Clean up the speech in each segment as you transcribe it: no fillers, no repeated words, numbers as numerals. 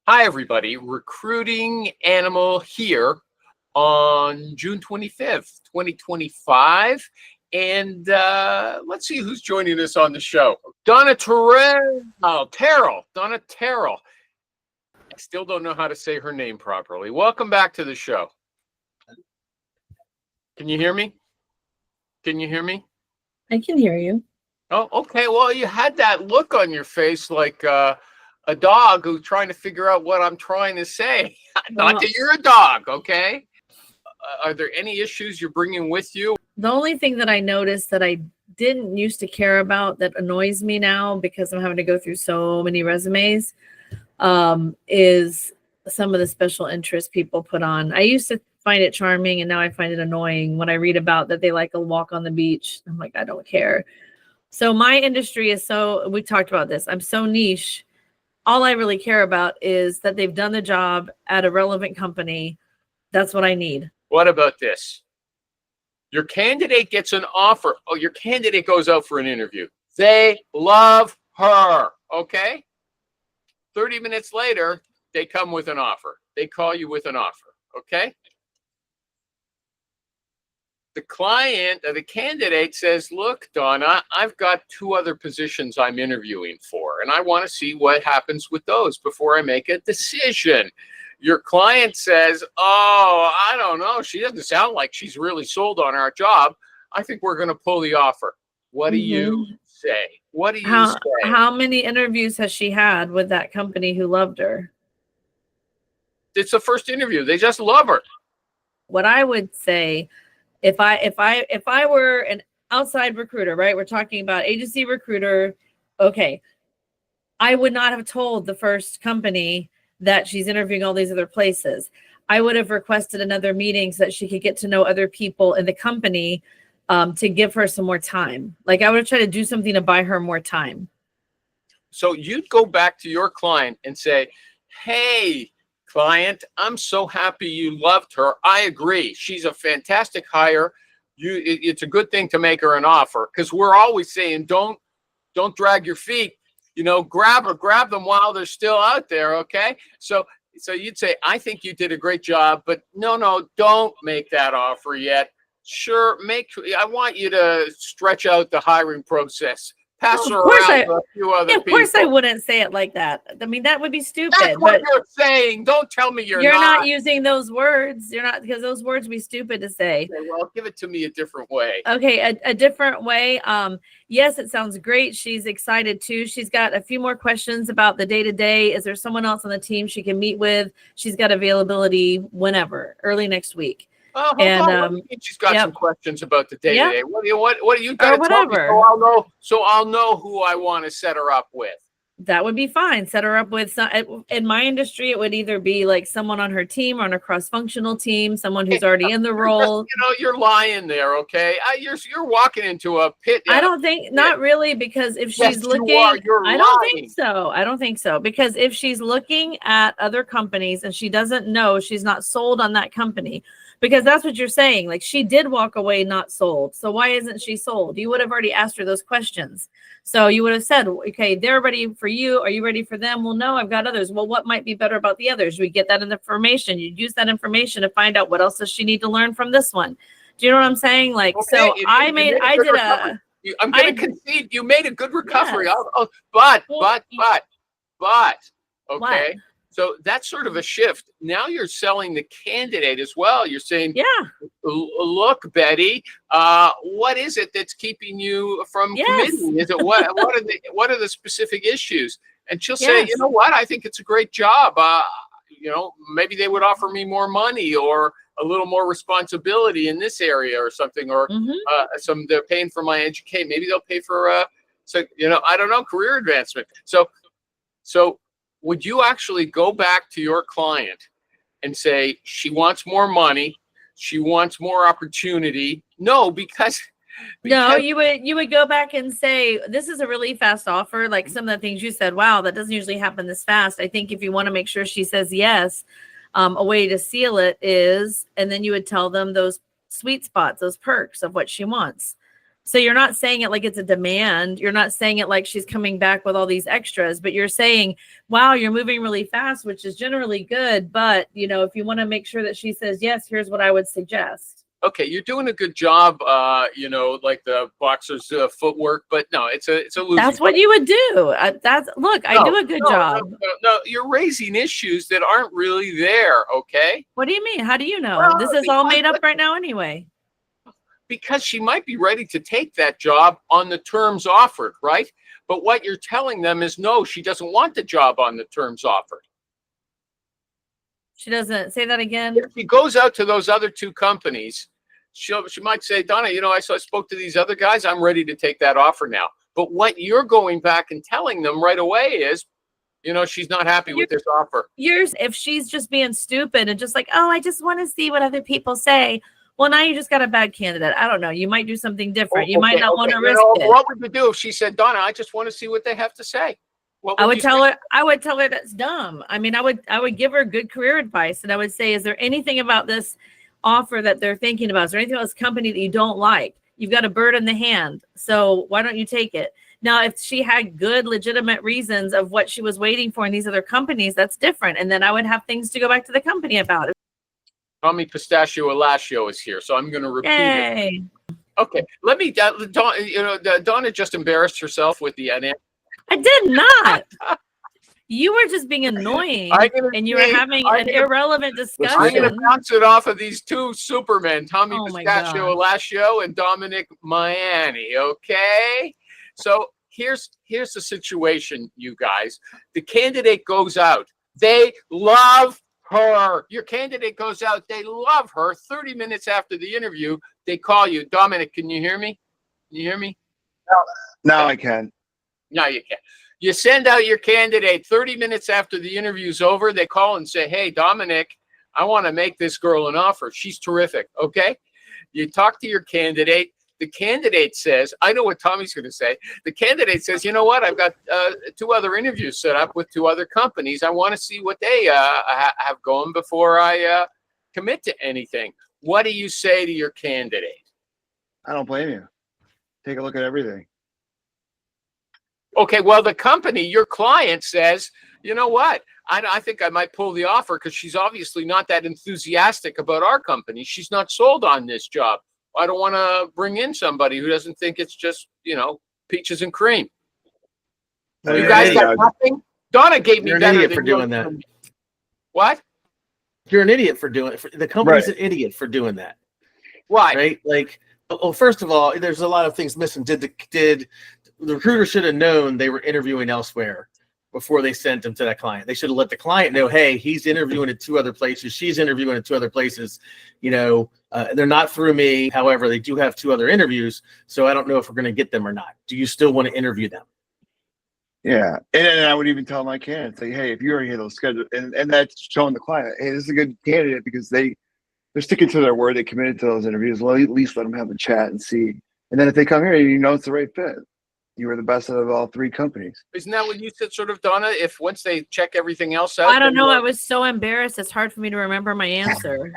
Hi, everybody. Recruiting Animal here on June 25th, 2025. And let's see who's joining us on the show. Donna Terrell. Donna Terrell. I still don't know how to say her name properly. Welcome back to the show. Can you hear me? Can you hear me? I can hear you. Oh, okay. Well, you had that look on your face like a dog who's trying to figure out what I'm trying to say. Not that you're a dog, okay? Are there any issues you're bringing with you? The only thing that I noticed that I didn't used to care about that annoys me now because I'm having to go through so many resumes is some of the special interests people put on. I used to find it charming, and now I find it annoying when I read about that they like a walk on the beach. I'm like, I don't care. So my industry is we talked about this. I'm so niche. All I really care about is that they've done the job at a relevant company. That's what I need. What about this? Your candidate gets an offer. Oh, your candidate goes out for an interview. They love her, okay? 30 minutes later, they come with an offer. They call you with an offer, okay? The client or the candidate says, look, Donna, I've got 2 other positions I'm interviewing for, and I want to see what happens with those before I make a decision. Your client says, oh, I don't know. She doesn't sound like she's really sold on our job. I think we're going to pull the offer. What do you say? What do you say? How many interviews has she had with that company who loved her? It's the first interview. They just love her. What I would say, if I were an outside recruiter, right? We're talking about agency recruiter. Okay. I would not have told the first company that she's interviewing all these other places. I would have requested another meeting so that she could get to know other people in the company to give her some more time. Like I would have tried to do something to buy her more time. So you'd go back to your client and say, hey, client, I'm so happy you loved her. I agree. She's a fantastic hire. It's a good thing to make her an offer, because we're always saying, don't drag your feet. You know, grab them while they're still out there, okay? So you'd say, I think you did a great job, but no, don't make that offer yet. Sure, I want you to stretch out the hiring process. Pass her around a few other people. Of course I wouldn't say it like that. I mean, that would be stupid. That's what you're saying. Don't tell me you're not using those words. You're not, because those words would be stupid to say. Okay, well, give it to me a different way. Okay, a different way. Yes, it sounds great. She's excited too. She's got a few more questions about the day-to-day. Is there someone else on the team she can meet with? She's got availability whenever, early next week. Oh, she's got some questions about the day-to-day. What do you got to tell me so I'll know who I want to set her up with? That would be fine. Set her up with in my industry, it would either be like someone on her team or on a cross-functional team, someone who's already in the role. You're lying there, okay? You're walking into a pit. I don't think, not really, because if she's looking, I don't think so. Because if she's looking at other companies and she doesn't know, she's not sold on that company. Because that's what you're saying. Like, she did walk away not sold. So why isn't she sold? You would have already asked her those questions. So you would have said, okay, they're ready for you. Are you ready for them? Well, no, I've got others. Well, what might be better about the others? We get that information. You use that information to find out what else does she need to learn from this one. Do you know what I'm saying? Like, okay, I'm going to concede you made a good recovery. Yes. But, okay. What? So that's sort of a shift. Now you're selling the candidate as well. You're saying, look, Betty, what is it that's keeping you from committing? Is it what are the specific issues? And she'll say, you know what? I think it's a great job. Maybe they would offer me more money or a little more responsibility in this area or something, or they're paying for my education. Maybe they'll pay for I don't know, career advancement. So would you actually go back to your client and say, she wants more money, she wants more opportunity? No, because you would go back and say, this is a really fast offer. Like some of the things you said, wow, that doesn't usually happen this fast. I think if you want to make sure she says yes, a way to seal it is, and then you would tell them those sweet spots, those perks of what she wants. So you're not saying it like it's a demand. You're not saying it like she's coming back with all these extras, but you're saying, wow, you're moving really fast, which is generally good. But, you know, if you want to make sure that she says, yes, here's what I would suggest. Okay, you're doing a good job, you know, like the boxer's footwork, but no, it's a losing. That's what you would do. I do a good job. No, you're raising issues that aren't really there. Okay. What do you mean? How do you know? This is all made up right now anyway. Because she might be ready to take that job on the terms offered, right? But what you're telling them is no, she doesn't want the job on the terms offered. She doesn't. Say that again. If she goes out to those other two companies, she might say, Donna, you know, I spoke to these other guys. I'm ready to take that offer now. But what you're going back and telling them right away is, you know, she's not happy with this offer. If she's just being stupid and just like, oh, I just want to see what other people say. Well, now you just got a bad candidate. I don't know. You might do something different. You might not want to risk it. What would you do if she said, Donna, I just want to see what they have to say? I would tell her that's dumb. I mean, I would give her good career advice, and I would say, is there anything about this offer that they're thinking about? Is there anything about this company that you don't like? You've got a bird in the hand, so why don't you take it? Now, if she had good, legitimate reasons of what she was waiting for in these other companies, that's different. And then I would have things to go back to the company about. Tommy Pistachio Elascio is here, so I'm going to repeat it. Okay, let me. Donna just embarrassed herself with the answer. I did not. You were just being annoying, and you were having an irrelevant discussion. I'm going to bounce it off of these two supermen, Tommy Pistachio Elascio and Dominic Miani. Okay, so here's the situation, you guys. The candidate goes out. They love her. Your candidate goes out. They love her. 30 minutes after the interview, they call you. Dominic, can you hear me? Can you hear me? Now I can. Now you can. You send out your candidate 30 minutes after the interview's over. They call and say, hey, Dominic, I want to make this girl an offer. She's terrific. Okay. You talk to your candidate. The candidate says, I know what Tommy's going to say. The candidate says, you know what? I've got 2 other interviews set up with 2 other companies. I want to see what they have going before I commit to anything. What do you say to your candidate? I don't blame you. Take a look at everything. Okay, well, the company, your client says, you know what? I think I might pull the offer because she's obviously not that enthusiastic about our company. She's not sold on this job. I don't want to bring in somebody who doesn't think it's just, you know, peaches and cream. You guys got nothing? Donna gave me better. You're an idiot for doing that. What? You're an idiot for doing it. The company's an idiot for doing that. Why? Right? Like, well, first of all, there's a lot of things missing. Did the recruiter should have known they were interviewing elsewhere before they sent them to that client. They should have let the client know, hey, he's interviewing at 2 other places. She's interviewing at 2 other places. You know, they're not through me. However, they do have 2 other interviews. So I don't know if we're going to get them or not. Do you still want to interview them? Yeah. And then I would even tell my candidates, like, hey, if you already have those scheduled, and that's showing the client, hey, this is a good candidate because they're sticking to their word. They committed to those interviews. Well, at least let them have a chat and see. And then if they come here, you know it's the right fit. You were the best out of all 3 companies. Isn't that what you said, sort of, Donna? If once they check everything else out, I don't know. I was so embarrassed. It's hard for me to remember my answer.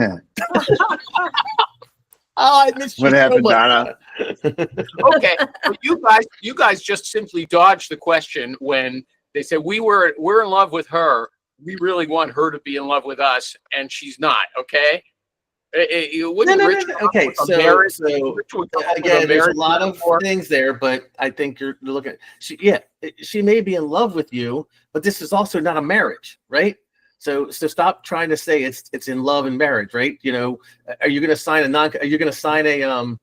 I missed you. What happened, Donna? Okay, but you guys just simply dodged the question when they said we're in love with her. We really want her to be in love with us, and she's not. Okay. No. Okay, so again, there's a lot of things there, but I think you're looking at she may be in love with you, but this is also not a marriage, right? So stop trying to say it's in love and marriage, right? You know, are you going to sign a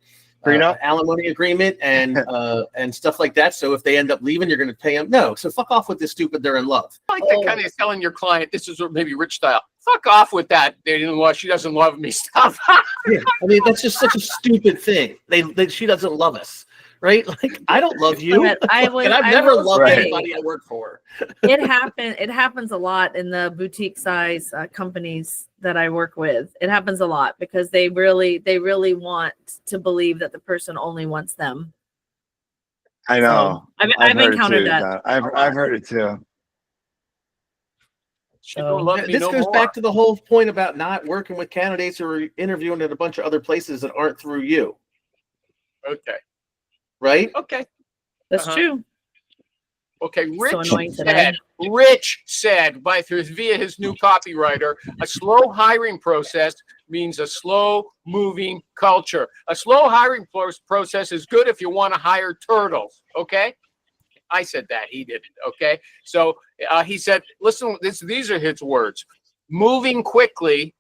alimony agreement and stuff like that? So if they end up leaving, you're going to pay them? No. So fuck off with this stupid they're in love. I like that kind of telling your client, this is maybe rich style. Fuck off with that. They didn't love. She doesn't love me stuff. Yeah. I mean, that's just such a stupid thing. She doesn't love us, right? Like, I don't love you. And I've never loved anybody I work for. It happens a lot in the boutique size companies that I work with. It happens a lot because they really want to believe that the person only wants them. I know. So I've encountered that. I've heard it too. This goes back to the whole point about not working with candidates or interviewing at a bunch of other places that aren't through you. Okay. right? Okay. That's true. Okay, So Rich said via his new copywriter, a slow hiring process means a slow moving culture. A slow hiring process is good if you want to hire turtles. Okay. I said that, he didn't. Okay. So he said, listen, these are his words. Moving quickly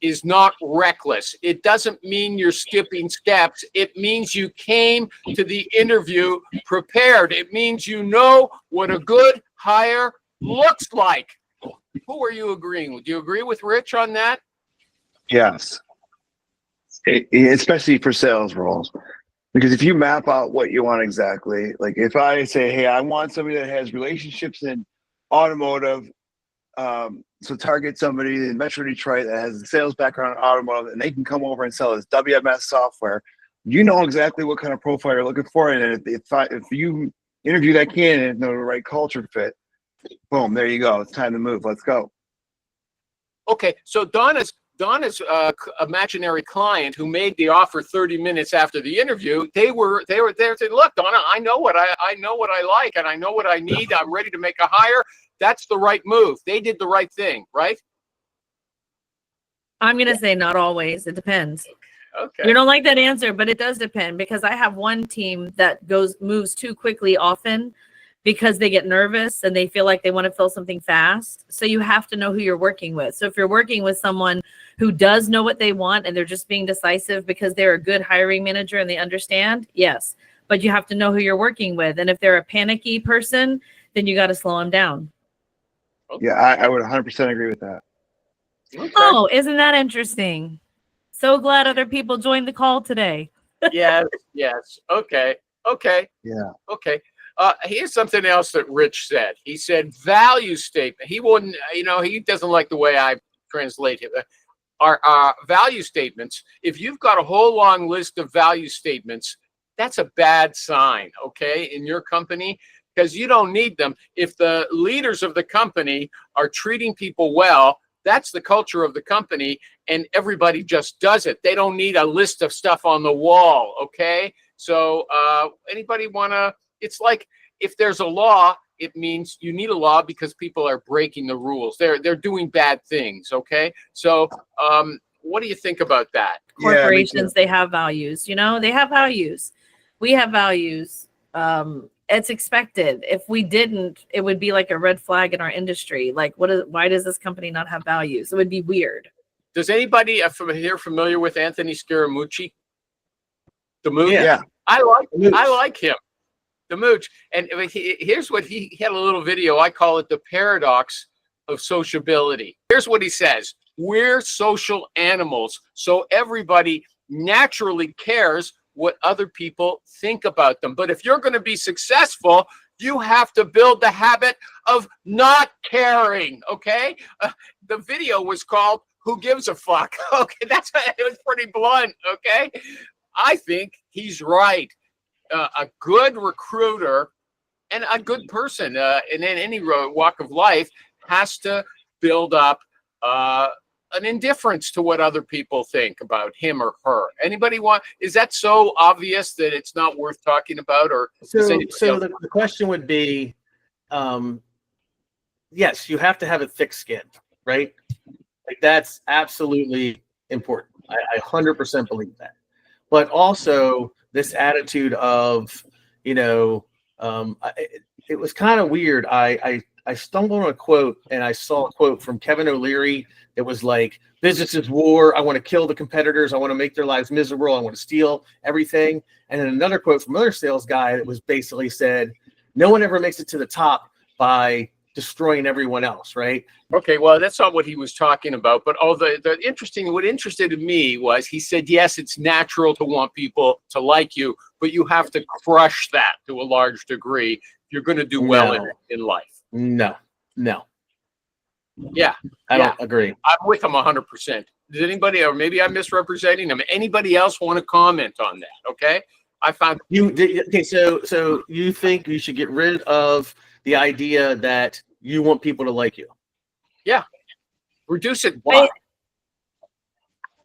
is not reckless. It doesn't mean you're skipping steps. It means you came to the interview prepared. It means you know what a good hire looks like. Who are you agreeing with? Do you agree with Rich on that? Yes. Especially for sales roles. Because if you map out what you want exactly, like if I say, hey, I want somebody that has relationships in automotive, so target somebody in Metro Detroit that has a sales background in automotive, and they can come over and sell this WMS software. You know exactly what kind of profile you're looking for, and if you interview that candidate and know the right culture fit, boom, there you go. It's time to move. Let's go. Okay, so Donna's imaginary client who made the offer 30 minutes after the interview, they were there saying, look, Donna, I know what I like, and I know what I need. I'm ready to make a hire. That's the right move. They did the right thing, right? I'm going to say not always. It depends. Okay. You don't like that answer, but it does depend, because I have one team that moves too quickly often because they get nervous and they feel like they want to fill something fast. So you have to know who you're working with. So if you're working with someone who does know what they want and they're just being decisive because they're a good hiring manager and they understand, yes, but you have to know who you're working with. And if they're a panicky person, then you got to slow them down. Yeah, I would 100% agree with that. Okay. Oh, isn't that interesting? So glad other people joined the call today. Yes. Okay. Yeah. Okay. Here's something else that Rich said. He said value statement. He wouldn't, he doesn't like the way I translate it. Our value statements, if you've got a whole long list of value statements, that's a bad sign, okay, in your company, because you don't need them. If the leaders of the company are treating people well, that's the culture of the company, and everybody just does it. They don't need a list of stuff on the wall, okay? So anybody want to, it's like if there's a law, it means you need a law because people are breaking the rules. They're doing bad things, okay? So what do you think about that? Corporations, they have values, they have values. We have values. It's expected. If we didn't, it would be like a red flag in our industry. Like, why does this company not have values? It would be weird. Does anybody from here familiar with Anthony Scaramucci? The Mooch? Yeah. I like him. The Mooch. And here's what he had a little video. I call it the paradox of sociability. Here's what he says. We're social animals, so everybody naturally cares what other people think about them. But if you're going to be successful, you have to build the habit of not caring, okay? The video was called Who Gives a Fuck? Okay, it was pretty blunt, okay? I think he's right. A good recruiter and a good person in any walk of life has to build up an indifference to what other people think about him or her. Anybody is that so obvious that it's not worth talking about? Or so the question would be, yes, you have to have a thick skin, right? Like that's absolutely important. I 100% believe that. But also this attitude of, it was kind of weird. I stumbled on a quote, and I saw a quote from Kevin O'Leary. It was like, business is war. I want to kill the competitors. I want to make their lives miserable. I want to steal everything. And then another quote from another sales guy that was basically said, no one ever makes it to the top by destroying everyone else, right? Okay, well, that's not what he was talking about. But what interested me was he said, yes, it's natural to want people to like you, but you have to crush that to a large degree if you're going to do well in life. No. Yeah. I don't agree. I'm with him 100%. Does anybody, or maybe I'm misrepresenting him, anybody else want to comment on that? Okay. I found okay. So you think you should get rid of the idea that you want people to like you? Yeah. Reduce it. Why?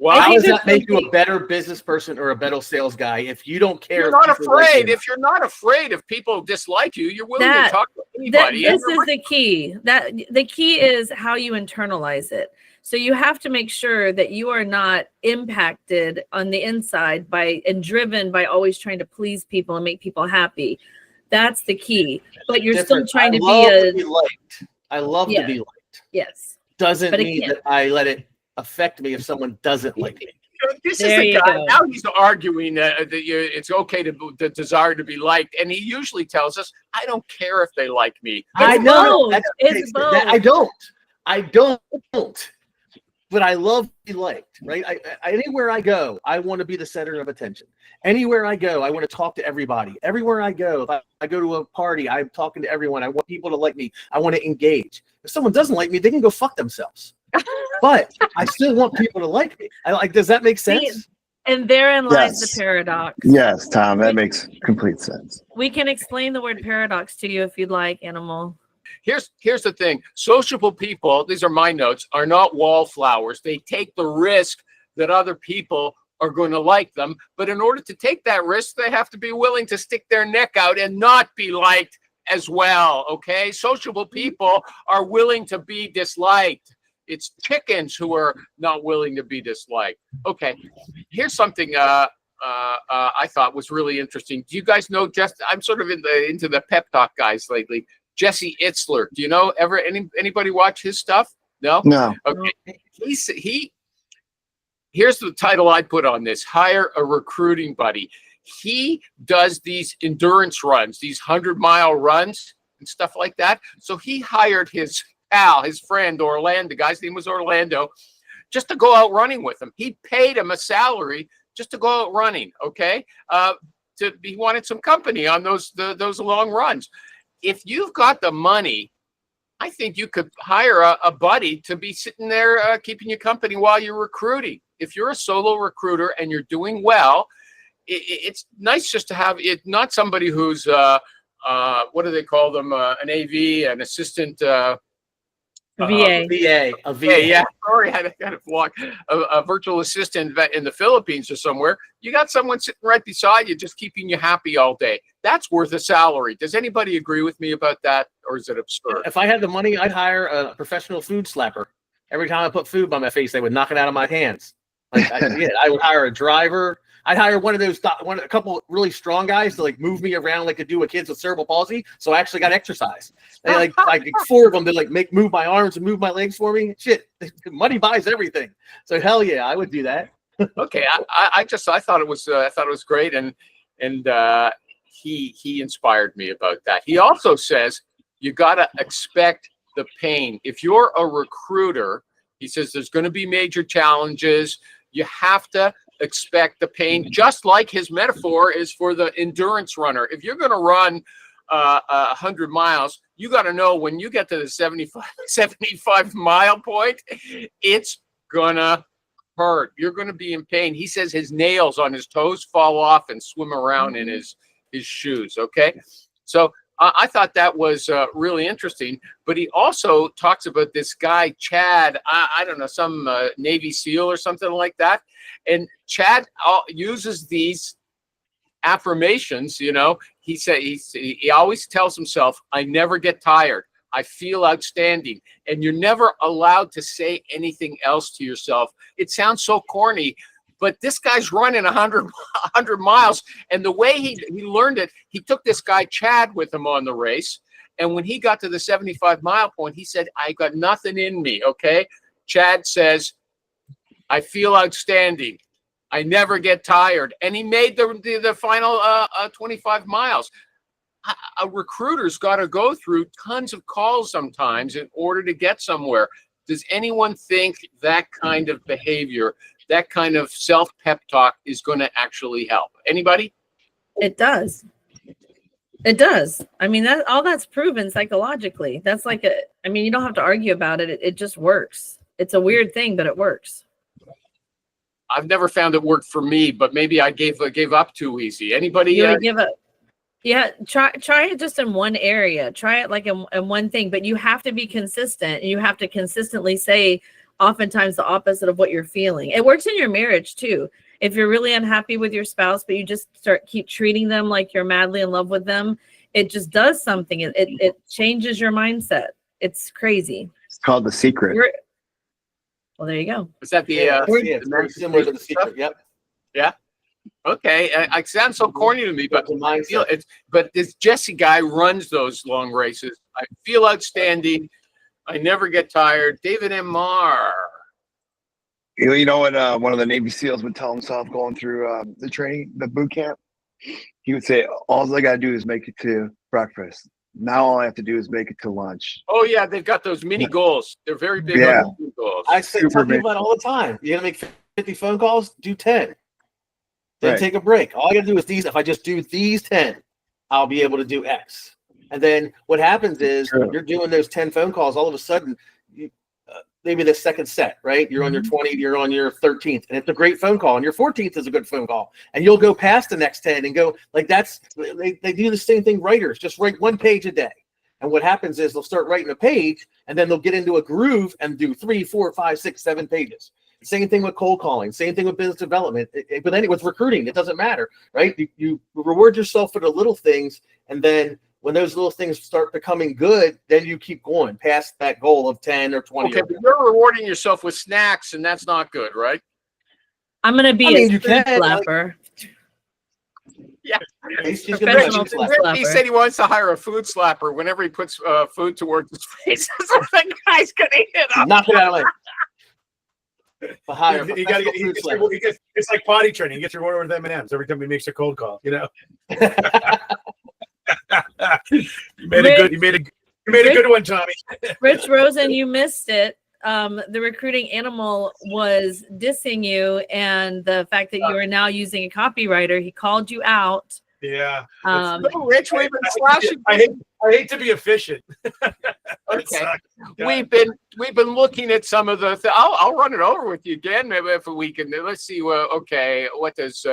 Well, how does that make you a better business person or a better sales guy if you don't care? You're not afraid. If you're not afraid if people dislike you, you're willing to talk to anybody. This is the key. That the key is how you internalize it. So you have to make sure that you are not impacted on the inside and driven by always trying to please people and make people happy. That's the key. But you're still trying to be liked. I love to be liked. Yes. Doesn't mean that I let it affect me if someone doesn't like me. This is the guy. Now he's arguing that it's okay to desire to be liked, and he usually tells us, "I don't care if they like me." I know. It's both. I don't. But I love to be liked, right? Anywhere I go, I want to be the center of attention. Anywhere I go, I want to talk to everybody. Everywhere I go, if I go to a party, I'm talking to everyone. I want people to like me. I want to engage. If someone doesn't like me, they can go fuck themselves. But I still want people to like me. Does that make sense? And therein lies the paradox. Yes, Tom, that makes complete sense. We can explain the word paradox to you if you'd like, Animal. Here's the thing. Sociable people, these are my notes, are not wallflowers. They take the risk that other people are going to like them. But in order to take that risk, they have to be willing to stick their neck out and not be liked as well. Okay. Sociable people are willing to be disliked. It's chickens who are not willing to be disliked. Okay. Here's something I thought was really interesting. Do you guys know, I'm sort of into the pep talk guys lately. Jesse Itzler. Do you know anybody watch his stuff? No? No. Okay. Here's the title I'd put on this: Hire a Recruiting Buddy. He does these endurance runs, these 100-mile runs and stuff like that. So he hired his pal, his friend, Orlando. The guy's name was Orlando, just to go out running with him. He paid him a salary just to go out running. Okay. He wanted some company on those long runs. If you've got the money, I think you could hire a buddy to be sitting there keeping you company while you're recruiting. If you're a solo recruiter and you're doing well, it's nice just to have it, not somebody who's, what do they call them? An AV, an assistant. VA. A VA, yeah. Sorry, I had to walk. A virtual assistant in the Philippines or somewhere. You got someone sitting right beside you, just keeping you happy all day. That's worth a salary. Does anybody agree with me about that, or is it absurd? If I had the money, I'd hire a professional food slapper. Every time I put food by my face, they would knock it out of my hands. I would hire a driver. I'd hire a couple really strong guys to move me around like I do with kids with cerebral palsy. So I actually got exercise. They four of them to move my arms and move my legs for me. Shit, money buys everything. So hell yeah, I would do that. Okay, I thought it was great, and he inspired me about that. He also says you got to expect the pain. If you're a recruiter, he says there's going to be major challenges. You have to expect the pain, just like his metaphor is for the endurance runner. If you're going to run 100 miles, you got to know when you get to the 75 mile point, it's going to hurt. You're going to be in pain. He says his nails on his toes fall off and swim around in his shoes. Okay. So I thought that was really interesting, but he also talks about this guy, Chad, I don't know, some Navy SEAL or something like that. And Chad uses these affirmations, he always tells himself, I never get tired. I feel outstanding. And you're never allowed to say anything else to yourself. It sounds so corny, but this guy's running 100 miles. And the way he learned it, he took this guy, Chad, with him on the race. And when he got to the 75-mile point, he said, I got nothing in me, okay? Chad says, I feel outstanding. I never get tired. And he made the final 25 miles. A recruiter's got to go through tons of calls sometimes in order to get somewhere. Does anyone think that kind of behavior, that kind of self-pep talk is going to actually help? Anybody? It does. It does. I mean, that's proven psychologically. That's you don't have to argue about it. It just works. It's a weird thing, but it works. I've never found it worked for me, but maybe I gave up too easy. Anybody? You would give up. Yeah, try it just in one area. Try it in one thing, but you have to be consistent. You have to consistently say, oftentimes the opposite of what you're feeling. It works in your marriage too. If you're really unhappy with your spouse, but you just keep treating them like you're madly in love with them, it just does something. It changes your mindset. It's crazy. It's called The Secret. Well, there you go. Is that the it's very similar to The Secret? Yep. Yeah. Okay. It sounds so corny to me, but I feel it's. But this Jesse guy runs those long races. I feel outstanding. I never get tired. David M. Marr. You know what? One of the Navy SEALs would tell himself going through the training, the boot camp. He would say, "All I got to do is make it to breakfast. Now all I have to do is make it to lunch." Oh yeah, they've got those mini goals. They're very big on mini goals. I say tell people that all the time. You're gonna make 50 phone calls, do 10. Then take a break. All I gotta do is these. If I just do these 10, I'll be able to do X. And then what happens is you're doing those 10 phone calls. All of a sudden, maybe the second set, right? You're on your 20th, you're on your 13th, and it's a great phone call. And your 14th is a good phone call. And you'll go past the next 10 and go like they do the same thing. Writers just write 1 page a day. And what happens is they'll start writing a page and then they'll get into a groove and do 3, 4, 5, 6, 7 pages. Same thing with cold calling, same thing with business development, but then with recruiting, it doesn't matter, right? You reward yourself for the little things, and then when those little things start becoming good, then you keep going past that goal of 10 or 20. Okay, but you're rewarding yourself with snacks, and that's not good, right? I'm going to be a food slapper. Yeah. He said he wants to hire a food slapper whenever he puts food towards his face. The guy's going to hit him. Knock it out of there. It's like potty training. You get your order with M&Ms every time he makes a cold call. You know. You made a good one, Tommy. Rich Rosen, you missed it. The recruiting animal was dissing you, and the fact that you are now using a copywriter, he called you out. Yeah. Rich, we've been slashing. I hate to be efficient. Okay. We've been looking at some of the. I'll run it over with you again if we can. Let's see. Okay. What does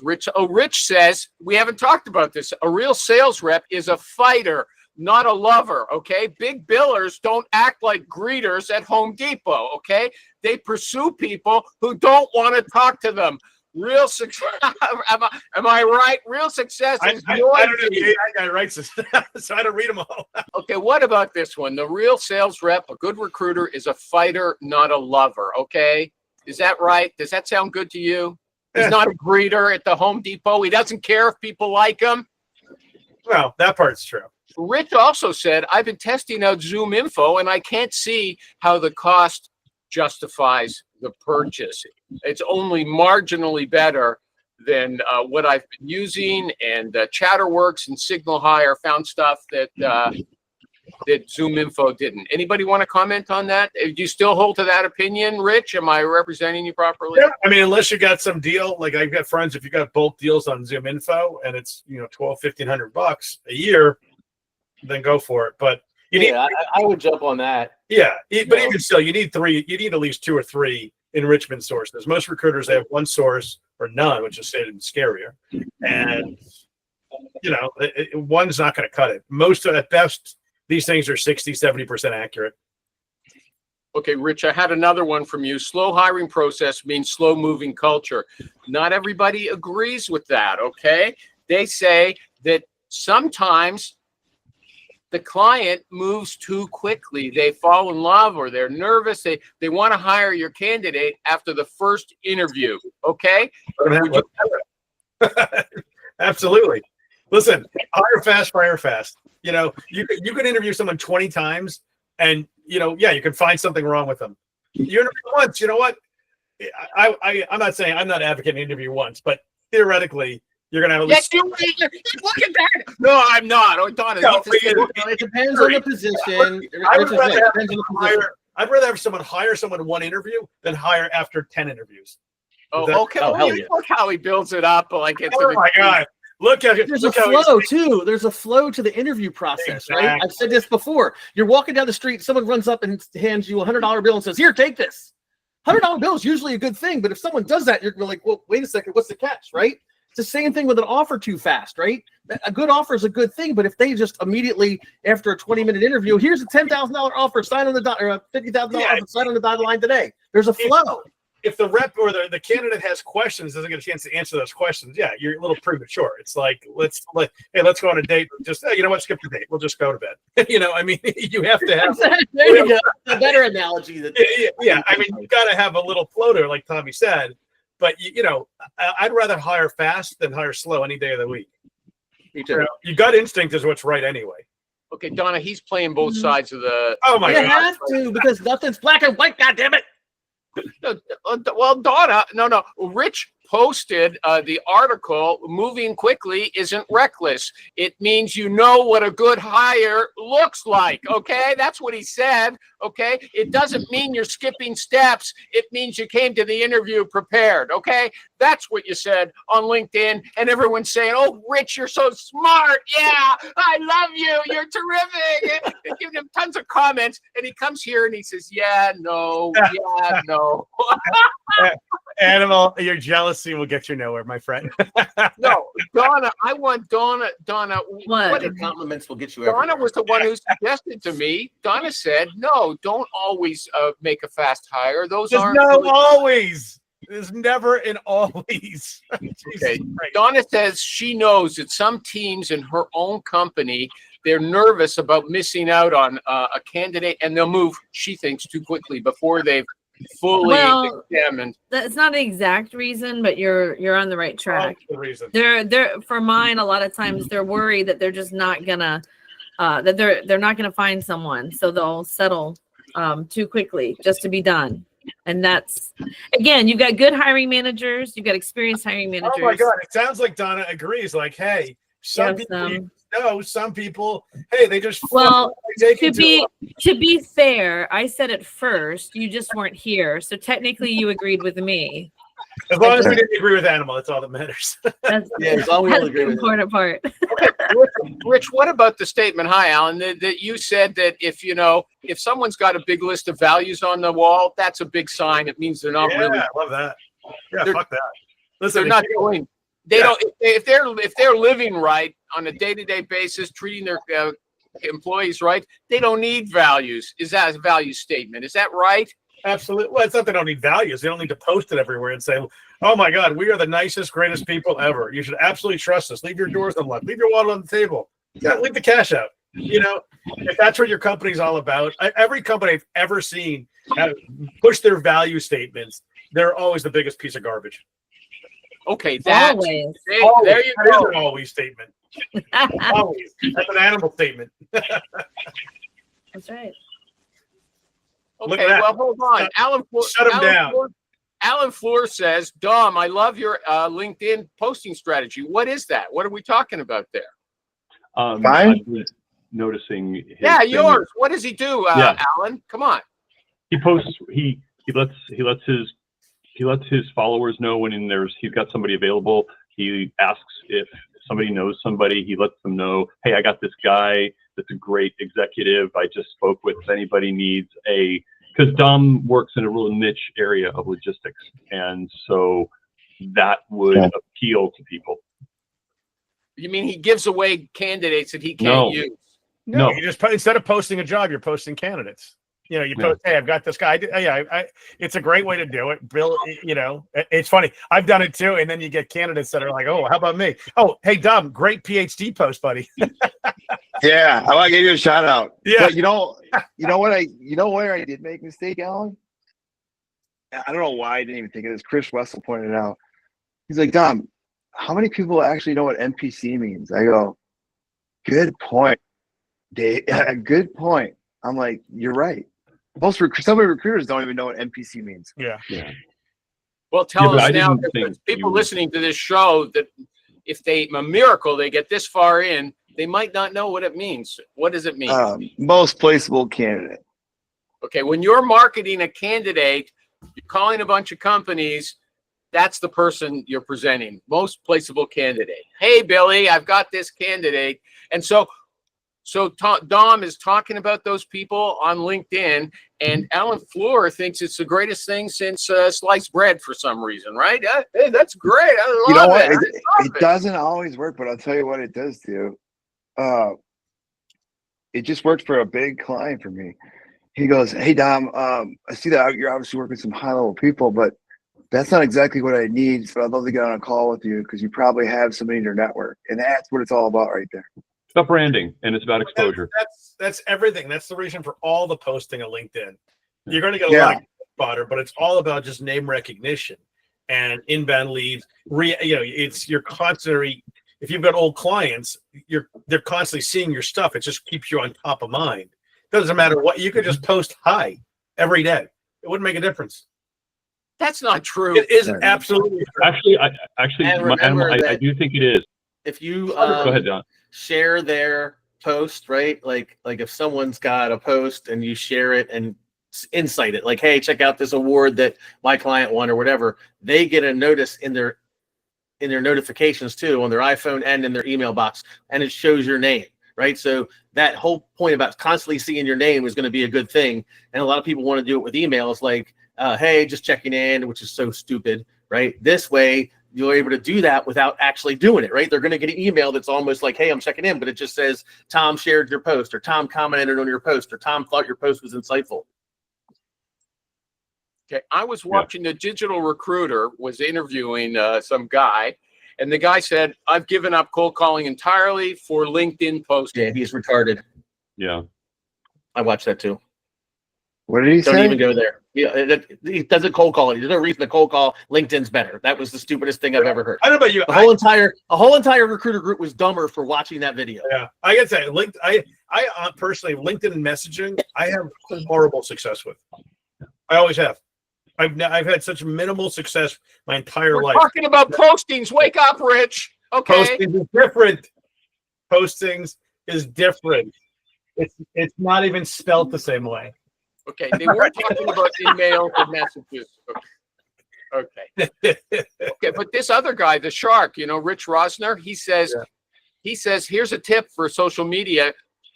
Rich? Oh, Rich says we haven't talked about this. A real sales rep is a fighter, not a lover. Okay. Big billers don't act like greeters at Home Depot. Okay. They pursue people who don't want to talk to them. Real success. Am I right? Real success is I don't know if that guy writes this, so I don't read them all. Okay, what about this one? The real sales rep, a good recruiter, is a fighter, not a lover. Okay, is that right? Does that sound good to you? He's not a greeter at the Home Depot. He doesn't care if people like him. Well, that part's true. Rich also said, I've been testing out Zoom Info, and I can't see how the cost justifies the purchase. It's only marginally better than what I've been using, and Chatterworks and Signal Hire found stuff that Zoom Info didn't. Anybody want to comment on that? Do you still hold to that opinion, Rich? Am I representing you properly? Yeah, I mean, unless you got some deal, like I've got friends, if you got bulk deals on Zoom Info and it's $1,200-$1,500 a year, then go for it. But I would jump on that. Yeah, but even still, you need at least 2 or 3 enrichment sources. Most recruiters have one source or none, which is scarier. And one's not going to cut it. Most at best, these things are 60-70% accurate. Okay, Rich, I had another one from you. Slow hiring process means slow moving culture. Not everybody agrees with that. Okay, they say that sometimes the client moves too quickly. They fall in love or they're nervous. They want to hire your candidate after the first interview. Okay? Absolutely. Listen, hire fast, fire fast. You can interview someone 20 times and, you can find something wrong with them. You interview once, you know what? I'm not saying I'm not advocating interview once, but theoretically, you're going to have at least... Yes, look at that. No, I'm not. Oh, Donna, it depends on the position. I'd rather have someone hire someone in one interview than hire after 10 interviews. Okay. Look how he builds it up. Like it's my God. Look at it. There's a flow, too. There's a flow to the interview process, right? I've said this before. You're walking down the street, someone runs up and hands you a $100 bill and says, here, take this. $100 bill is usually a good thing, but if someone does that, you're like, well, wait a second, what's the catch, right? the same thing with an offer too fast, right? A good offer is a good thing, but if they just immediately after a 20-minute interview, here's a $10,000 offer, sign on the dot, or a $50,000 offer, sign on the dotted line today. There's a flow. If the rep or the candidate has questions, doesn't get a chance to answer those questions, yeah, you're a little premature. It's like, hey, let's go on a date. Just, you know what, skip the date. We'll just go to bed. You know, I mean, you have to have. There you go. A better analogy. Yeah, I mean, you got to have a little floater, like Tommy said. But, you know, I'd rather hire fast than hire slow any day of the week. Me too. You gut instinct is what's right anyway. Okay, Donna, he's playing both sides of the. Oh my God! You have to, because nothing's black and white. God damn it! Well, Donna, no. Rich posted the article, moving quickly isn't reckless. It means you know what a good hire looks like, okay? That's what he said, okay? It doesn't mean you're skipping steps. It means you came to the interview prepared, okay? That's what you said on LinkedIn, and everyone's saying, oh, Rich, you're so smart. Yeah, I love you. You're terrific. And giving him tons of comments, and he comes here and he says, yeah, no. Animal, your jealousy will get you nowhere, my friend. No, Donna, I want Donna. What compliments will get you Donna everywhere. was the one who suggested to me. Donna said, no, don't always make a fast hire. Those There's aren't. no always. There's never an always. Okay. Donna says she knows that some teams in her own company, they're nervous about missing out on a candidate, and they'll move, she thinks, too quickly before they've fully examined. That's not an exact reason, but you're on the right track. The reason. They're for mine, a lot of times they're worried that they're just not gonna that they're not gonna find someone, so they'll settle too quickly just to be done. And that's, again, you've got good hiring managers, you've got experienced hiring managers. Oh my God, it sounds like Donna agrees. Like, hey, some people, hey, they just to be fair, I said it first. You just weren't here, so technically you agreed with me. As long as we didn't agree with Animal, that's all that matters. That's, as long as we all agree the with important part. Rich, what about the statement, hi, Alan, that you said that if someone's got a big list of values on the wall, that's a big sign. It means they're not really. I love that. Yeah, fuck that. Listen, they're not doing. They don't. If they're living right on a day-to-day basis, treating their employees right, they don't need values. Is that a value statement? Is that right? Absolutely. Well, it's not they don't need values. They don't need to post it everywhere and say, oh my God, we are the nicest, greatest people ever. You should absolutely trust us. Leave your doors unlocked. Leave your wallet on the table. Yeah, leave the cash out. You know, if that's what your company's all about, every company I've ever seen push their value statements, they're always the biggest piece of garbage. Okay, there you that go. Is an always statement. Always. That's an animal statement. That's right. Okay, well, hold on. Shut him down. Alan Floor says, Dom, I love your LinkedIn posting strategy. What is that? What are we talking about there? Fine. I was noticing. Yours. What does he do, Alan? Come on. He posts. He lets his followers know when he's got somebody available. He asks if somebody knows somebody. He lets them know, hey, I got this guy that's a great executive I just spoke with. If anybody needs because Dom works in a real niche area of logistics, and so that would appeal to people. You mean he gives away candidates that he can't use? No, you just instead of posting a job, you're posting candidates. You know, you post, hey, I've got this guy. It's a great way to do it. Bill, it's funny. I've done it too. And then you get candidates that are like, oh, how about me? Oh, hey, Dom, great PhD post, buddy. Yeah, I want to give you a shout out. Yeah. But you know where I did make a mistake, Alan? I don't know why I didn't even think of this. Chris Wessel pointed it out. He's like, Dom, how many people actually know what NPC means? I go, good point, Dave. Good point. I'm like, you're right. Some recruiters don't even know what NPC means. Yeah. Well, tell us now, because people listening to this show, that if a miracle they get this far in, they might not know what it means. What does it mean? Most placeable candidate. Okay, when you're marketing a candidate, you're calling a bunch of companies, that's the person you're presenting. Most placeable candidate. Hey, Billy, I've got this candidate. And so So Dom is talking about those people on LinkedIn, and Alan Fleur thinks it's the greatest thing since sliced bread for some reason, right? Hey, that's great. I love You know what? it. It doesn't always work, but I'll tell you what it does do. It just worked for a big client for me. He goes, "Hey Dom, I see that you're obviously working with some high level people, but that's not exactly what I need. So I'd love to get on a call with you because you probably have somebody in your network, and that's what it's all about right there." It's about branding and it's about exposure. That's everything. That's the reason for all the posting on LinkedIn. You're going to get a lot of spotter, but it's all about just name recognition and inbound leads. It's your constantly. If you've got old clients, they're constantly seeing your stuff. It just keeps you on top of mind. Doesn't matter what, you could just post hi every day. It wouldn't make a difference. That's not true. It is absolutely true. I do think it is. If you go ahead, Don. Share their post, right? Like if someone's got a post and you share it and incite it, like, hey, check out this award that my client won or whatever, they get a notice in their notifications too, on their iPhone and in their email box, and it shows your name, right? So that whole point about constantly seeing your name is going to be a good thing. And a lot of people want to do it with emails, like, hey, just checking in, which is so stupid, right? This way, you're able to do that without actually doing it, right? They're going to get an email that's almost like, hey, I'm checking in, but it just says, Tom shared your post, or Tom commented on your post, or Tom thought your post was insightful. Okay, I was watching the Digital Recruiter was interviewing some guy, and the guy said, "I've given up cold calling entirely for LinkedIn posting." Yeah, he's retarded. Yeah, I watched that too. What did he say? Don't even go there. Yeah, he doesn't cold call it. There's no reason to cold call. LinkedIn's better. That was the stupidest thing I've ever heard. I don't know about you. A whole entire recruiter group was dumber for watching that video. Yeah, I gotta say, I personally, LinkedIn messaging, I have horrible success with. I always have. I've had such minimal success my entire life. Talking about postings. Wake up, Rich. Okay. Postings is different. Postings is different. It's not even spelled the same way. Okay, they weren't talking about email or messages. Okay. Okay, but this other guy, the shark, Rich Rosner, he says, here's a tip for social media.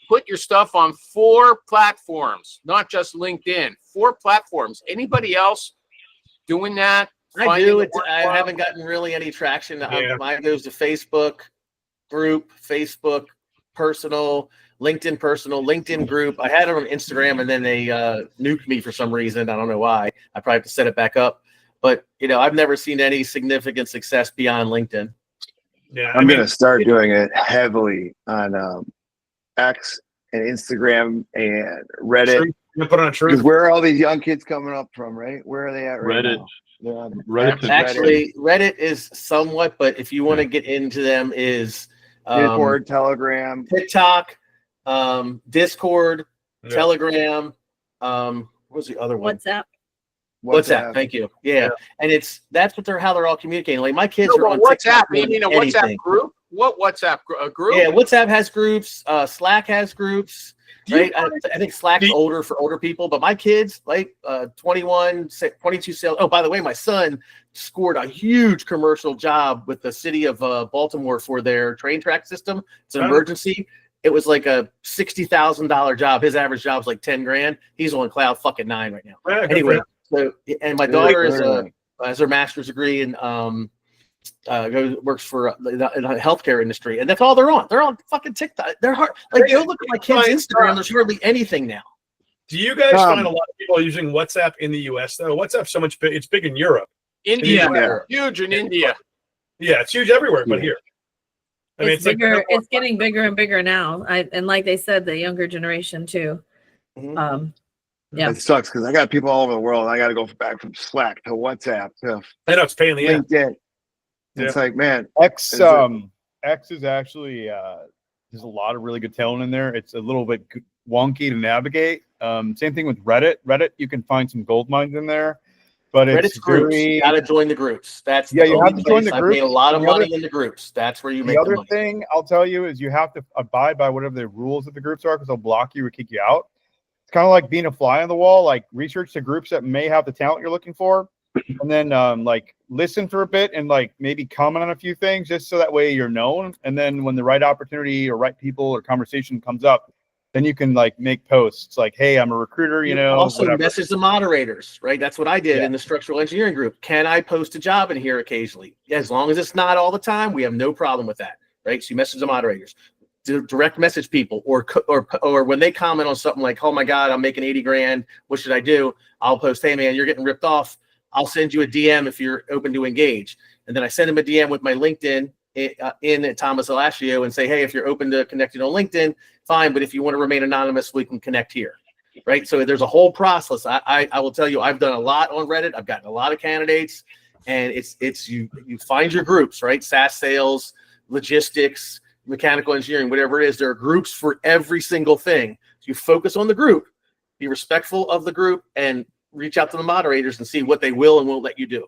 Put your stuff on 4 platforms, not just LinkedIn. 4 platforms. Anybody else doing that? I do. I haven't gotten really any traction. Mine goes to Facebook group, Facebook personal, LinkedIn group. I had it on Instagram, and then they nuked me for some reason. I don't know why. I probably have to set it back up. But I've never seen any significant success beyond LinkedIn. Yeah, I'm going to start doing it heavily on X and Instagram and Reddit. You put on Truth. Because where are all these young kids coming up from, right? Where are they at right Reddit. now? Reddit is somewhat, but if you want to get into them, is Discord, Telegram, TikTok, Discord, Telegram. What was the other one? WhatsApp. Thank you. Yeah. And that's how they're all communicating. Like my kids are on WhatsApp. TikTok. You mean a WhatsApp group? What WhatsApp group? Yeah, WhatsApp has groups. Slack has groups. Right? I think Slack's older for older people, but my kids, like 21, 22 sales. Oh, by the way, my son scored a huge commercial job with the city of Baltimore for their train track system. It's an emergency. It was like a $60,000 job. His average job is like 10 grand. He's on cloud fucking 9 right now. Yeah, anyway, so and my daughter has her master's degree in works for the healthcare industry, and that's all they're on. They're on fucking TikTok. They're hard. Like, go look at my kids' Instagram. There's hardly anything now. Do you guys find a lot of people using WhatsApp in the U.S. though? WhatsApp's so much big. It's big in Europe. India, huge in India. Yeah, it's huge everywhere, but here. I mean, it's bigger. It's getting bigger and bigger now. And like they said, the younger generation too. Mm-hmm. It sucks because I got people all over the world. And I got to go back from Slack to WhatsApp to I know it's pain in the ass. LinkedIn. It's like, man, X is actually there's a lot of really good talent in there. It's a little bit wonky to navigate. Same thing with Reddit. You can find some gold mines in there, but Reddit's groups. You got to join the groups. That's you have to join the groups. I made a lot of money in the groups. That's where you make the money. The other thing I'll tell you is you have to abide by whatever the rules of the groups are, because they'll block you or kick you out. It's kind of like being a fly on the wall. Like, research the groups that may have the talent you're looking for. and then like listen for a bit and like maybe comment on a few things just so that way you're known. And then when the right opportunity or right people or conversation comes up, then you can like make posts like, hey, I'm a recruiter, you know. Also whatever. message the moderators, right? That's what I did in the structural engineering group. Can I post a job in here occasionally? As long as it's not all the time, we have no problem with that, right? So you message the moderators, direct message people, or when they comment on something like, oh my God, I'm making 80 grand. What should I do? I'll post, hey man, you're getting ripped off. I'll send you a DM if you're open to engage. And then I send him a DM with my LinkedIn in Thomas Alashio and say, hey, if you're open to connecting on LinkedIn, fine. But if you want to remain anonymous, we can connect here. Right. So there's a whole process. I will tell you, I've done a lot on Reddit. I've gotten a lot of candidates, and it's you find your groups, right? SaaS sales, logistics, mechanical engineering, whatever it is. There are groups for every single thing. So you focus on the group, be respectful of the group, and reach out to the moderators and see what they will and won't let you do.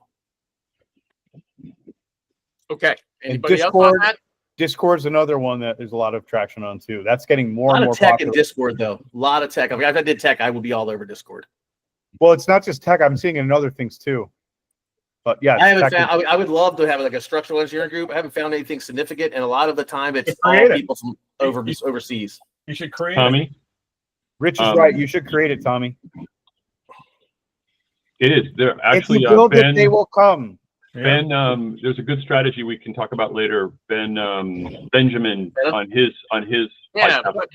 Okay. Anybody else on that? Discord's another one that there's a lot of traction on too. That's getting more and more tech popular. in Discord though. A lot of tech. I mean, if I did tech, I would be all over Discord. Well, it's not just tech. I'm seeing it in other things too. But yeah, I haven't found. I would love to have like a structural engineering group. I haven't found anything significant, and a lot of the time it's all people from overseas. You should create Tommy. Rich is right. You should create it, Tommy. It is. They're actually if you build it, they will come. Ben, there's a good strategy we can talk about later. Benjamin on his Ben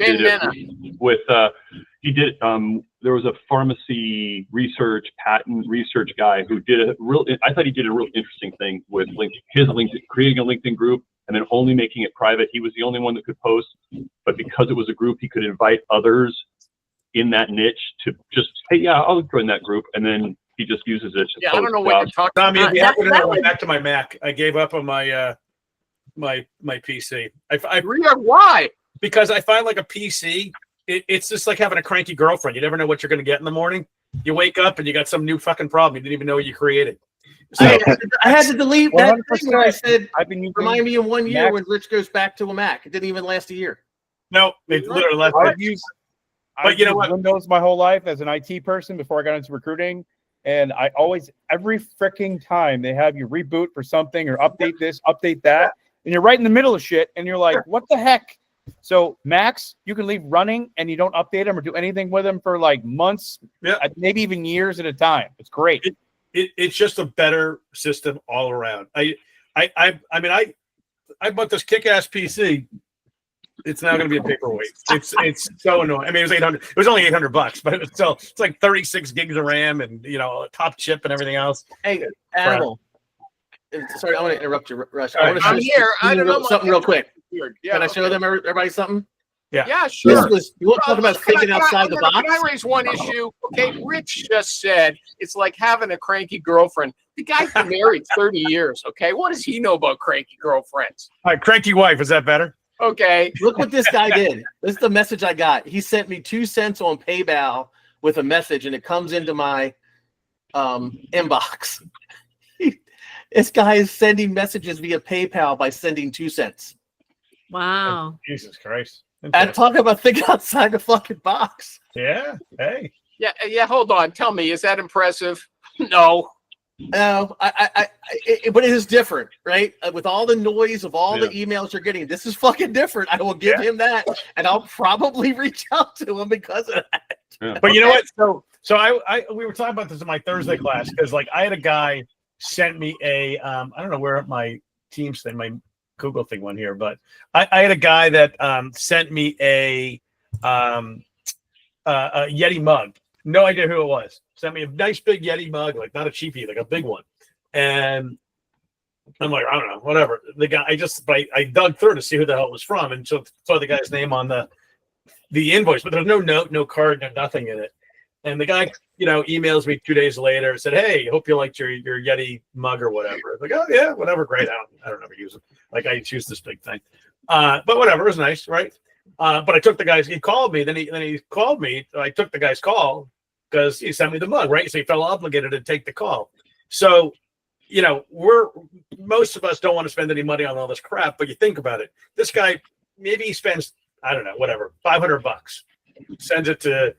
Mena. With he did there was a pharmacy research patent research guy who did I thought he did a real interesting thing with LinkedIn, creating a LinkedIn group and then only making it private. He was the only one that could post, but because it was a group, he could invite others in that niche to just, hey, yeah, I'll join that group, and then he just uses it. Yeah, I don't know what you're talking about. Tommy, if you happen to know, I would- went back to my Mac. I gave up on my my PC. Why? Because I find like a PC, it's just like having a cranky girlfriend. You never know what you're going to get in the morning. You wake up and you got some new fucking problem you didn't even know you created. So, I had to delete that thing when I said, I've been using remind me in 1 year Mac. when Rich goes back to a Mac. It didn't even last a year. no, it literally left. I've you know used what? Windows my whole life as an IT person before I got into recruiting. And I always, every freaking time they have you reboot for something or update this, update that, and you're right in the middle of shit, and you're like, what the heck? So Macs, you can leave running and you don't update them or do anything with them for like months, maybe even years at a time. It's great. It's just a better system all around. I mean, I bought this kick-ass PC. It's now going to be a paperweight. It's so annoying. I mean, it was 800. It was only $800, but it's still, it's like 36 gigs of RAM and, you know, a top chip and everything else. Hey, Animal. Sorry, I want to interrupt you, Rush. All right. I'm here. I don't know something real quick. Yeah, Can I show them everybody something? Yeah, sure. You want to talk about thinking outside the box? Can I raise one issue? Okay, Rich just said it's like having a cranky girlfriend. The guy's been married 30 years. Okay, what does he know about cranky girlfriends? All right, cranky wife. Is that better? Okay. Look what this guy did. This is the message I got. He sent me 2 cents on PayPal with a message, and it comes into my inbox. This guy is sending messages via PayPal by sending 2 cents. Wow. Jesus Christ. And talk about thinking outside the fucking box. Yeah. Hey. Yeah. Hold on. Tell me, is that impressive? No. No, but it is different, right? With all the noise of all the emails you're getting, this is fucking different. I will give him that, and I'll probably reach out to him because of that. Yeah. But you know what? So we were talking about this in my Thursday class because like I had a guy sent me a I don't know where my Teams thing, my Google thing went here, but I had a guy that sent me a Yeti mug. No idea who it was. Sent me a nice big Yeti mug, like not a cheapie, like a big one. And I'm like, I don't know, whatever. The guy, I dug through to see who the hell it was from, and so saw the guy's name on the invoice, but there's no note, no card, no nothing in it. And the guy, emails me 2 days later and said, "Hey, hope you liked your Yeti mug or whatever." I was like, "Oh yeah, whatever, great." I don't ever use it. Like I choose this big thing, but whatever, it was nice, right? But I took the guy's. He called me. Then he called me. I took the guy's call because he sent me the mug, right? So he felt obligated to take the call. So, most of us don't want to spend any money on all this crap, but you think about it. This guy, maybe he spends, I don't know, whatever, $500, sends it to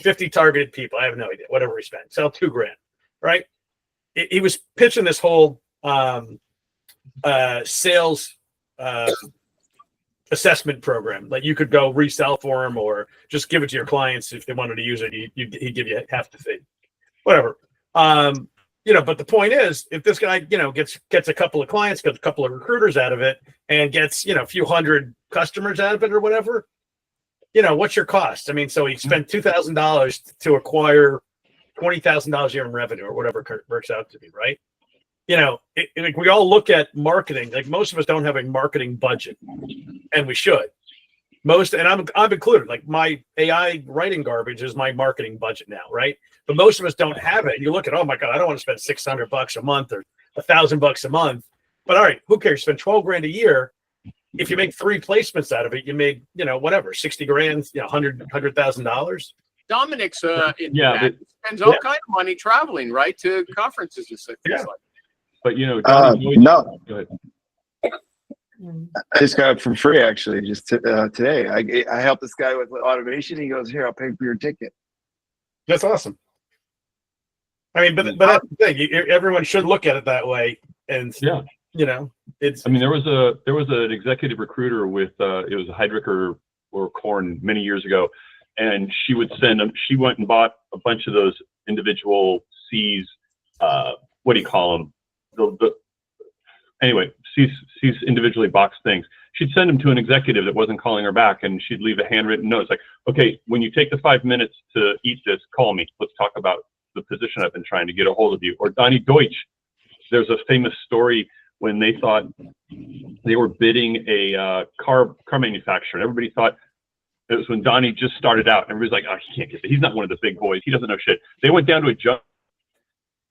50 targeted people. I have no idea, whatever he spent. Sell $2,000, right? he was pitching this whole sales assessment program. Like you could go resell for him or just give it to your clients if they wanted to use it. He'd give you half the fee, whatever. But the point is, if this guy, gets a couple of clients, gets a couple of recruiters out of it, and gets, a few hundred customers out of it or whatever, what's your cost? I mean, so he spent $2,000 to acquire $20,000 a year in revenue or whatever it works out to be, right? Like we all look at marketing, like most of us don't have a marketing budget, and we should. And I'm included. Like my AI writing garbage is my marketing budget now, right? But most of us don't have it. You look at, oh my God, I don't want to spend $600 a month or $1,000 a month. But all right, who cares? Spend $12,000 a year. If you make 3 placements out of it, you made, whatever, $60,000, $100,000. Dominic's spends all kind of money traveling, right, to conferences and stuff. Yeah. But no. Go ahead. I just got it for free actually, just today. I helped this guy with automation. He goes, "Here, I'll pay for your ticket." That's awesome. I mean, but that's the thing. Everyone should look at it that way, and it's. I mean, there was an executive recruiter with it was Heidrich or Korn many years ago, and she would send them. She went and bought a bunch of those individual C's. What do you call them? Anyway, C's individually boxed things. She'd send them to an executive that wasn't calling her back, and she'd leave a handwritten note. It's like, okay, when you take the 5 minutes to eat this, call me. Let's talk about the position I've been trying to get a hold of you. Or Donnie Deutsch. There's a famous story when they thought they were bidding a car manufacturer. And everybody thought it was when Donnie just started out. Everybody's like, oh, he can't get it. He's not one of the big boys. He doesn't know shit. They went down to a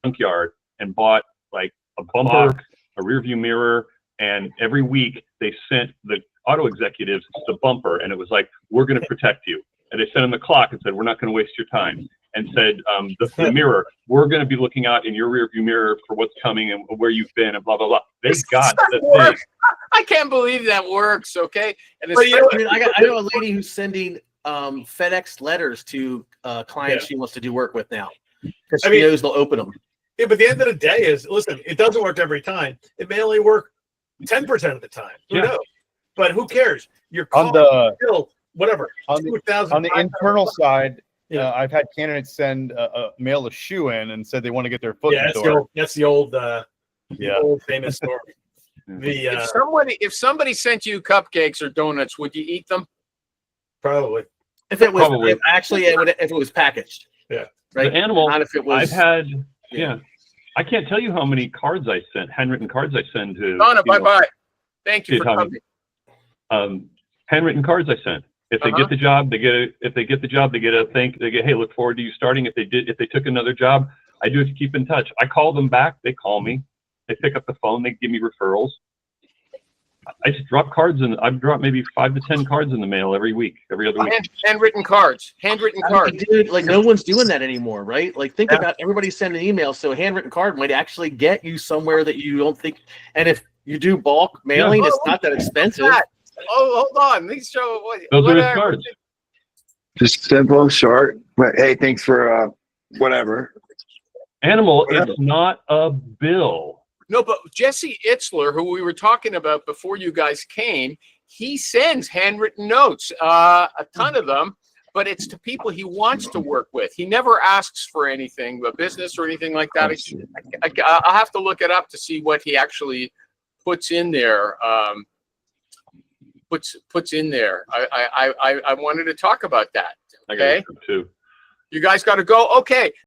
junkyard and bought like a bumper, a rear view mirror, and every week they sent the auto executives the bumper, and it was like, we're going to protect you. And they sent them the clock and said, we're not going to waste your time. And said, the mirror, we're going to be looking out in your rear view mirror for what's coming and where you've been and blah, blah, blah. They got the thing. I can't believe that works. Okay. And I know a lady who's sending FedEx letters to clients she wants to do work with now because she knows they'll open them. Yeah, but the end of the day is, listen, it doesn't work every time. It may only work 10% of the time. Who knows? But who cares? You're on the still whatever. On the internal side, I've had candidates send mail a shoe in and said they want to get their foot in the door. That's the old famous story. If somebody sent you cupcakes or donuts, would you eat them? Probably. If it was if it was packaged. Yeah. Right. The animal. Not if it was. I've had. Yeah. I can't tell you how many cards I sent, handwritten cards I send to. Donna, bye-bye. Thank you for coming. Handwritten cards I sent. If they get the job, they get a. If they get the job, they get a thank. They get, hey, look forward to you starting. If they took another job, I do it to keep in touch. I call them back. They call me. They pick up the phone. They give me referrals. I just drop cards, and I've dropped maybe 5 to 10 cards in the mail every week, every other week. Handwritten cards. Dude, like no one's doing that anymore, right? Like think about everybody sending emails, so a handwritten card might actually get you somewhere that you don't think. And if you do bulk mailing, it's not that expensive. Oh, hold on. These show those are his cards. Just simple, short. But hey, thanks for whatever. Animal, it's not a bill. No, but Jesse Itzler, who we were talking about before you guys came, he sends handwritten notes, a ton of them, but it's to people he wants to work with. He never asks for anything, a business or anything like that. I'll have to look it up to see what he actually puts in there. Puts in there. I wanted to talk about that. Okay. I got it too. You guys got to go. Okay.